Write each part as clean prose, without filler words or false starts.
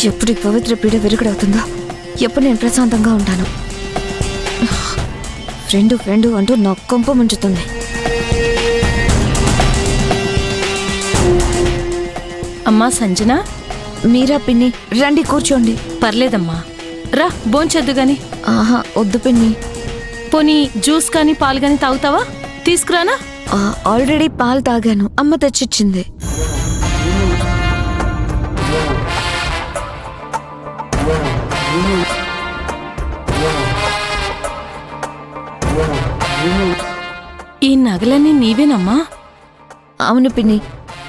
ఎప్పుడు ఈ పవిత్ర పీడ విరుగుడవుతుందో, ఎప్పుడు నేను ప్రశాంతంగా ఉంటాను. ఫ్రెండు ఫ్రెండు అంటూ నా కొంప ముంచుతుంది. అమ్మా సంజన, మీరా పిన్ని, రండి కూర్చోండి. పర్లేదమ్మా, రా భోంచేద్దు గాని. ఆహా వద్దు పిన్ని. పోనీ జ్యూస్ కానీ పాలు కానీ తాగుతావా? తీసుకురానా? ఆల్రెడీ పాలు తాగాను, అమ్మ తెచ్చిచ్చింది. ఈ నగలన్నీ నీవేనమ్మా? అవును పిన్ని,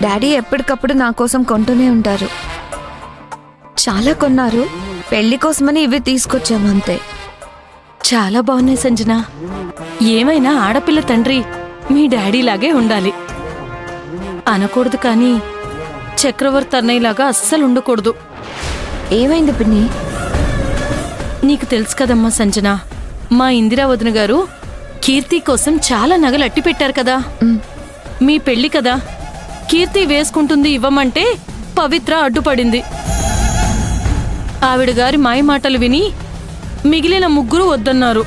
డాడీ ఎప్పటికప్పుడు నా కోసం కొంటూనే ఉంటారు. చాలా కొన్నారు, పెళ్లి కోసమని ఇవి తీసుకొచ్చాము అంతే. చాలా బాగున్నాయి సంజన. ఏమైనా ఆడపిల్ల తండ్రి మీ డాడీలాగే ఉండాలి. అనకూడదు కానీ చక్రవర్తి అన్నయ్యలాగా అస్సలు ఉండకూడదు. ఏమైంది పిన్ని? నీకు తెలుసు కదమ్మా సంజన, మా ఇందిరా వదిన గారు కీర్తి కోసం చాలా నగలు అట్టి పెట్టారు కదా. మీ పెళ్లి కదా, కీర్తి వేసుకుంటుంది ఇవ్వమంటే పవిత్ర అడ్డుపడింది. ఆవిడ గారి మాయమాటలు విని మిగిలిన ముగ్గురు వద్దన్నారు.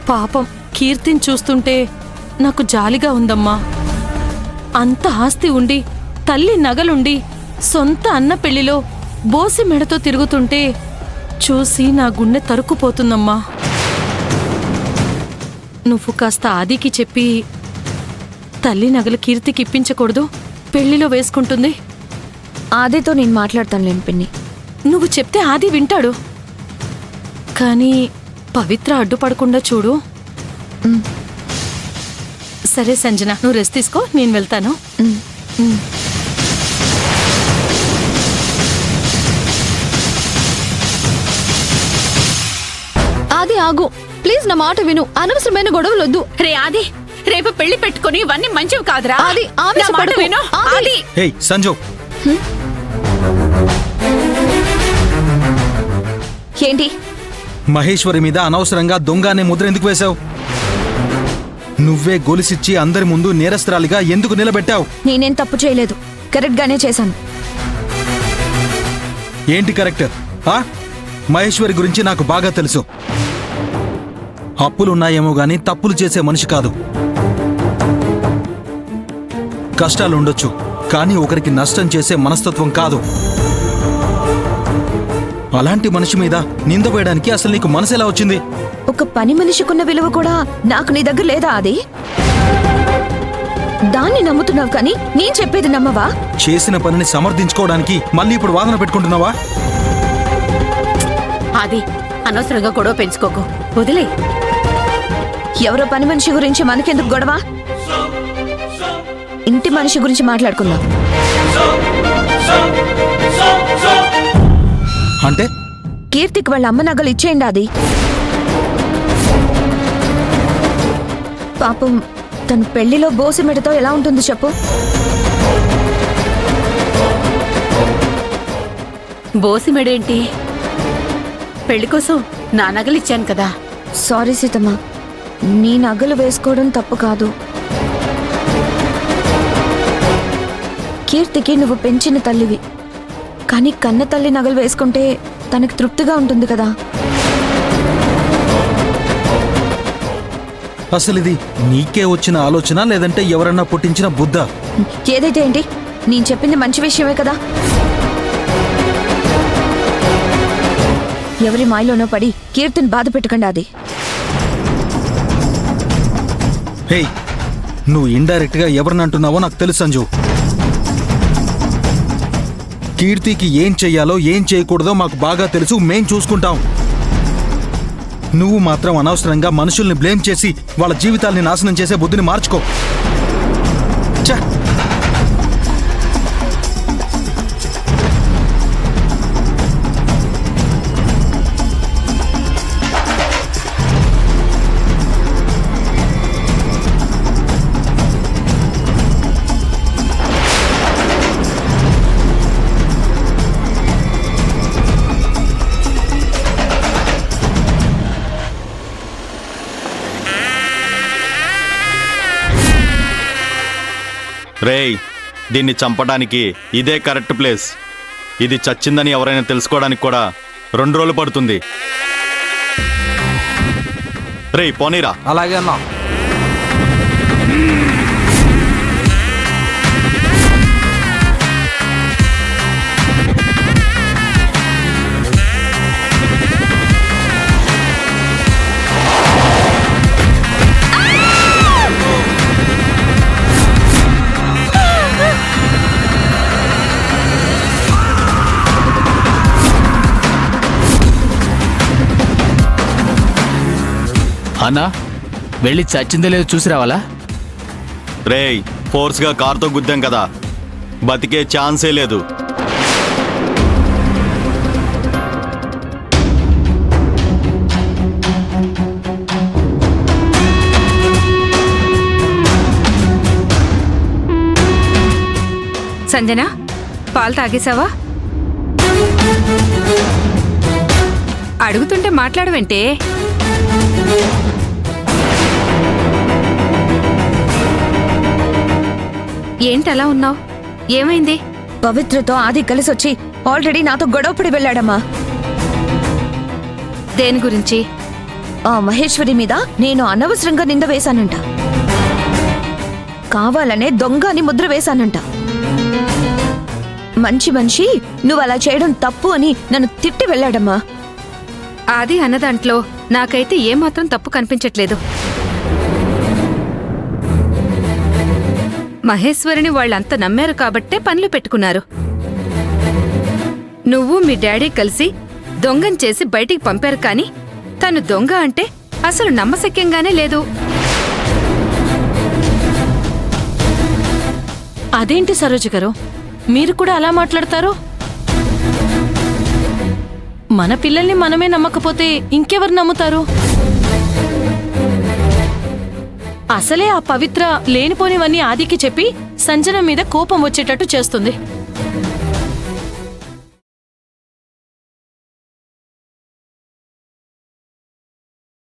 పాపం కీర్తిని చూస్తుంటే నాకు జాలిగా ఉందమ్మా. అంత ఆస్తి ఉండి, తల్లి నగలుండి, సొంత అన్న పెళ్లిలో బోసి మెడతో తిరుగుతుంటే చూసి నా గుండె తరుక్కుపోతుందమ్మా. నువ్వు కాస్త ఆదికి చెప్పి తల్లి నగలు కీర్తికి ఇప్పించకూడదు, పెళ్లిలో వేసుకుంటుంది. ఆదితో నేను మాట్లాడతానులేండి పిన్ని. నువ్వు చెప్తే ఆది వింటాడు, కానీ పవిత్ర అడ్డుపడకుండా చూడు. సరే సంజన, నువ్వు రెస్ట్ తీసుకో, నేను వెళ్తాను. ఆది ఆగు ప్లీజ్, నా మాట విను. అనవసరమైన గొడవలు వద్దు. రే ఆది, రేపు పెళ్లి పెట్టుకుని ఇవన్నీ మంచివి కాదురా. ఆది ఆవేశపడకు. ఆది ఏయ్ సంజు, ఏంటి? మహేశ్వరి మీద అనవసరంగా దొంగ అనే ముద్ర ఎందుకు వేశావు? నువ్వే గొలుసిచ్చి అందరి ముందు నేరస్తురాలిగా ఎందుకు నిలబెట్టావు? నేనేం తప్పు చేయలేదు, కరెక్ట్ గానే చేశాను. ఏంటి కరెక్ట్? మహేశ్వరి గురించి నాకు బాగా తెలుసు. అప్పులున్నాయేమో గాని తప్పులు చేసే మనిషి కాదు. కష్టాలుండొచ్చు, కానీ ఒకరికి నష్టం చేసే మనస్తత్వం కాదు. అలాంటి మనిషి మీద నింద వేయడానికి అసలు నీకు మనసు ఎలా వచ్చింది? ఒక పని మనిషికున్న విలువ కూడా నాకు నీ దగ్గర లేదా ఆది? దాన్ని నమ్ముతున్నావు కానీ నేను చెప్పేది నమ్మవా? చేసిన పనిని సమర్థించుకోవడానికి మళ్ళీ ఇప్పుడు వాదన పెట్టుకుంటున్నావా? ఆది, అనవసరంగా గొడవ పెంచుకోకు, వదిలే. ఎవరో పని మనిషి గురించి మనకెందుకు గొడవ? ఇంటి మనిషి గురించి మాట్లాడుకుందాం. అంటే కీర్తికి వాళ్ళ అమ్మ నగలు ఇచ్చేయండి ఆది. పాపం తన పెళ్లిలో బోసి మెడతో ఎలా ఉంటుంది చెప్పు? బోసి మెడేంటి? పెళ్లి కోసం నా నగలు ఇచ్చాను కదా. సారీ సీతమ్మ, నీ నగలు వేసుకోవడం తప్పు కాదు. కీర్తికి నువ్వు పెంచిన తల్లివి, కానీ కన్న తల్లి నగలు వేసుకుంటే తనకు తృప్తిగా ఉంటుంది కదా. అసలు ఇది నీకే వచ్చిన ఆలోచన లేదంటే ఎవరన్నా పుట్టించిన బుద్ధ? ఏదైతే ఏంటి, నేను చెప్పింది మంచి విషయమే కదా. ఎవరి మాయలోనో పడి కీర్తిని బాధ పెట్టకండి అది. హే, నువ్వు ఇండైరెక్ట్ గా ఎవరినంటున్నావో నాకు తెలుసు సంజు. కీర్తికి ఏం చెయ్యాలో ఏం చేయకూడదో మాకు బాగా తెలుసు, మేం చూసుకుంటాం. నువ్వు మాత్రం అనవసరంగా మనుషుల్ని బ్లేమ్ చేసి వాళ్ళ జీవితాల్ని నాశనం చేసే బుద్ధిని మార్చుకో. ఛ! రేయ్, దీన్ని చంపడానికి ఇదే కరెక్ట్ ప్లేస్. ఇది చచ్చిందని ఎవరైనా తెలుసుకోవడానికి కూడా 2 రోజులు పడుతుంది. రేయ్ పోనీరా. అలాగే అన్నా. అన్నా వెళ్ళి చచ్చిందో లేదో చూసి రావాలా? రేయ్ ఫోర్స్గా కార్తో గుద్దాం కదా, బతికే ఛాన్సే లేదు. సంజన, పాలు తాగేశావా? అడుగుతుంటే మాట్లాడవేంటే? ఏంటలా ఉన్నావు? ఏమైంది? పవిత్రతో ఆది కలిసొచ్చి ఆల్రెడీ నాతో గొడవపడి వెళ్ళాడమ్మా. దేని గురించి? ఆ మహేశ్వరి మీద నేను అనవసరంగా నింద వేశానంట. కావాలనే దొంగ అని ముద్ర వేశానంట. మంచి మనిషి నువ్వు అలా చేయడం తప్పు అని నన్ను తిట్టి వెళ్ళాడమ్మా. అది అన్నదాంట్లో నాకైతే ఏమాత్రం తప్పు కనిపించట్లేదు. మహేశ్వరిని వాళ్ళంతా నమ్మారు కాబట్టే పనులు పెట్టుకున్నారు. నువ్వు మీ డాడీ కలిసి దొంగం చేసి బయటికి పంపారు, కానీ తను దొంగ అంటే అసలు నమ్మశక్యంగానే లేదు. అదేంటి సరోజ గారు, మీరు కూడా అలా మాట్లాడతారు? మన పిల్లల్ని మనమే నమ్మకపోతే ఇంకెవరు నమ్ముతారు? అసలే ఆ పవిత్ర లేనిపోనివన్నీ ఆదికి చెప్పి సంజన మీద కోపం వచ్చేటట్టు చేస్తుంది.